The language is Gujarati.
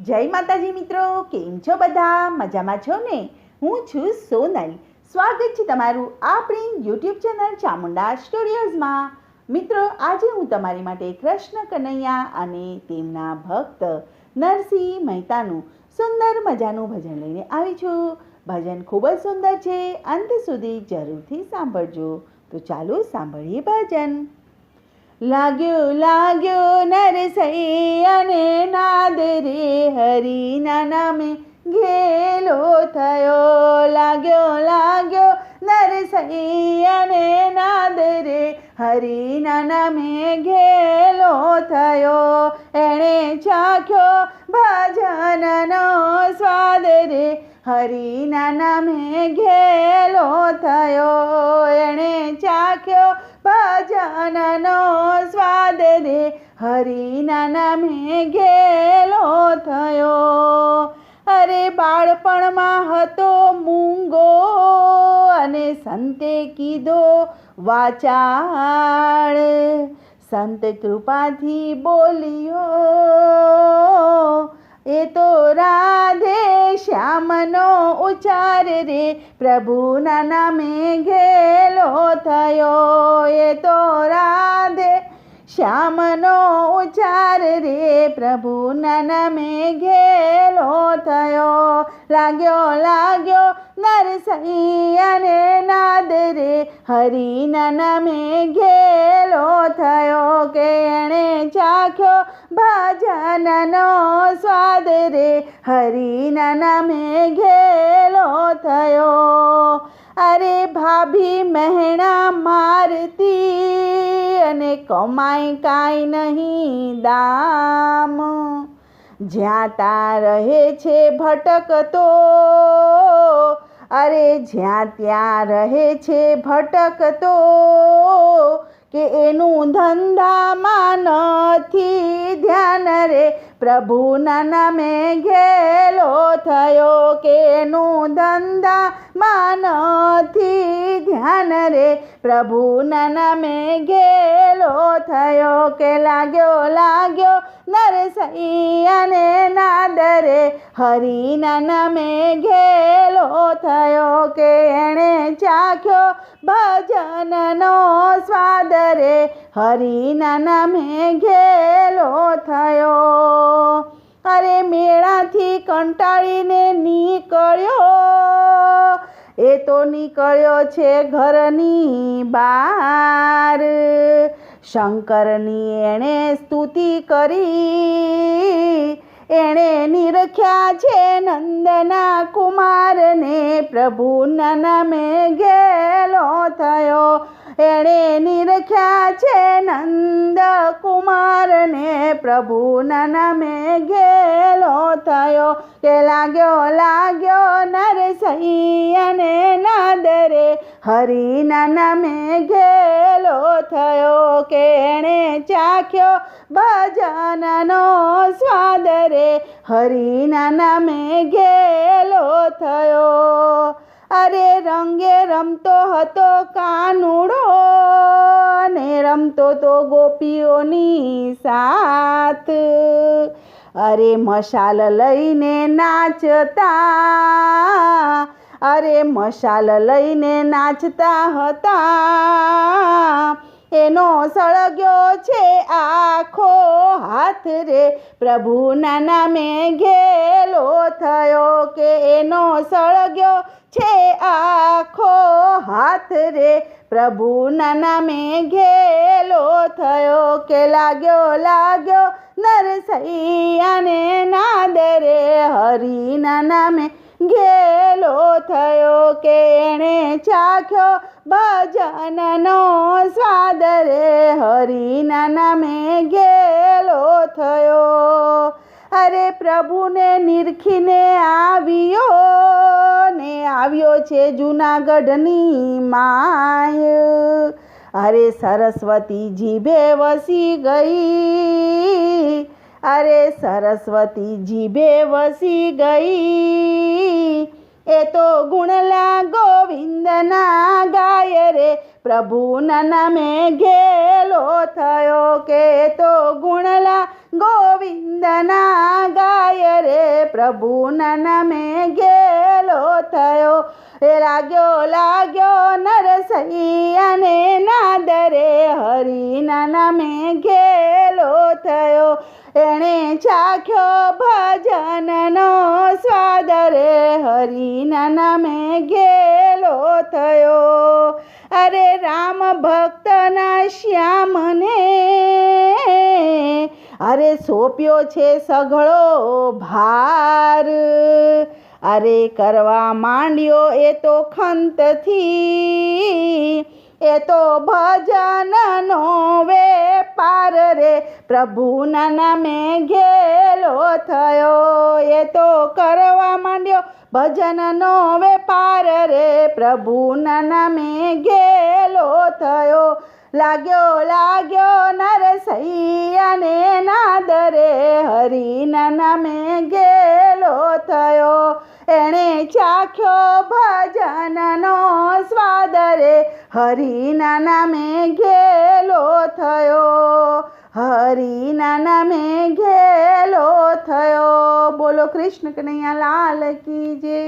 જય માતાજી મિત્રો, કેમ છો બધા? મજામાં છો ને? હું છું સોનલ. સ્વાગત છે તમારું આપણી યુટ્યુબ ચેનલ ચામુંડા સ્ટુડિયોઝમાં. મિત્રો, આજે હું તમારી માટે કૃષ્ણ કનૈયા અને તેમના ભક્ત નરસિંહ મહેતાનું સુંદર મજાનું ભજન લઈને આવી છું. ભજન ખૂબ જ સુંદર છે, અંત સુધી જરૂરથી સાંભળજો. તો ચાલો સાંભળીએ ભજન. લાગ્યો લાગ્યો નરસૈયાને નાદ રે, હરિના નામે ઘેલો થયો. લાગ્યો લાગ્યો નરસૈયાને નાદ રે, હરિના નામે ઘેલો થયો. એણે ચાખ્યો ભજનનો સ્વાદ રે, હરિના નામે ઘેલો થયો. એણે ચાખ્યો ભજનનો સ્વાદ રે, હરિના નામે ઘેલો થયો. અરે બાળપણમાં હતો મૂંગો અને સંતે કીધો વાચાળ. સંત કૃપાથી બોલ્યો, એ તો રાધે શ્યામનો ઉચ્ચાર રે, પ્રભુના નામે ઘેલો થયો. એ તો રાધે શ્યામનો ઉચ્ચાર રે, પ્રભુના નામે ઘેલો થયો. લાગ્યો લાગ્યો નરસૈયાને નાદ રે, હરિના નામે ઘેલો થયો. કે એણે ચાખ્યો ભજનનો સ્વાદ રે, હરિના નામે ઘેલો થયો. અરે ભાભી મહેણા મારતી અને કમાય કાંઈ નહીં દામ. જ્યાં ત્યાં રહે છે ભટકતો, અરે જ્યાં ત્યાં રહે છે ભટકતો. કે એનું ધંધામાં નથી ધ્યાન રે, પ્રભુના નામે ઘેલો થયો. કે એનું ધંધામાં નથી ધ્યાન રે, પ્રભુના નામે ઘેલો થયો. કે લાગ્યો લાગ્યો નરસૈયાને નાદ રે, હરિના નામે ઘેલો થયો. કે એણે ચાખ્યો ભજનનો સ્વાદ રે, હરિના નામે ઘેલો થયો. અરે મેળાથી કંટાળીને નીકળ્યો, એ તો નીકળ્યો છે ઘરની બહાર. શંકરની એણે સ્તુતિ કરી, એણે નિરખ્યા છે નંદના કુમારને, પ્રભુના નામે ઘેલો થયો. એણે નિરખ્યા છે નંદ કુમારને, પ્રભુના નામે ઘેલો થયો. કે લાગ્યો લાગ્યો નરસૈયાને નાદ રે, હરિના નામે ઘેલો થયો. કે એણે ચાખ્યો ભજનનો સ્વાદ રે, હરિના નામે ઘેલો થયો. અરે રંગે રમતો હતો કાનુડો, ને રમતો તો ગોપીઓની સાથ. અરે મશાલ લઈને નાચતા, અરે મશાલ લઈને નાચતા હતા. એનો સળગ્યો છે આખો હાથ રે, પ્રભુના નામે ઘેલો થયો. કે એનો સળગ્યો છે આખો હાથ રે, પ્રભુના નામે ઘેલો થયો. કે લાગ્યો લાગ્યો નરસૈયાને નાદ રે, હરિના નામે ઘેલો થયો. કે એણે ચાખ્યો ભજનનો સ્વાદ રે, હરિના નામે ઘેલો થયો. અરે પ્રભુને નિરખીને આવ્યો છે જૂનાગઢની માય. અરે સરસ્વતી જીભે વસી ગઈ, અરે સરસ્વતી જીભે વસી ગઈ. એ તો ગુણલા ગોવિંદના ગાય રે, પ્રભુના નામે ઘેલો થયો. કે તો ગુણલા ગોવિંદના ગાય રે, પ્રભુના નામે ગેલો થયો. એ લાગ્યો નરસૈયાને નાદ રે હરિના નામે ગેલો થયો. એણે ચાખ્યો ભજનનો સ્વાદ રે હરિના નામે ગેલો થયો. અરે રામ ભક્તના શ્યામને અરે સોંપ્યો છે સઘળો ભાર. અરે કરવા માંડ્યો એ તો ખંતથી, એ તો ભજનનો વેપાર રે પ્રભુના નામે ગેલો થયો. એ તો કરવા માંડ્યો ભજનનો વેપાર રે પ્રભુના નામે ગેલો થયો. લાગ્યો નરસૈયાને નાદ રે હરિના નામે ગેલો થયો. એણે ચાખ્યો ભજનનો સ્વાદ રે હરિના નામે ગેલો થયો. હરિના નામે ગેલો થયો. બોલો કૃષ્ણ કનૈયા લાલ કી જય.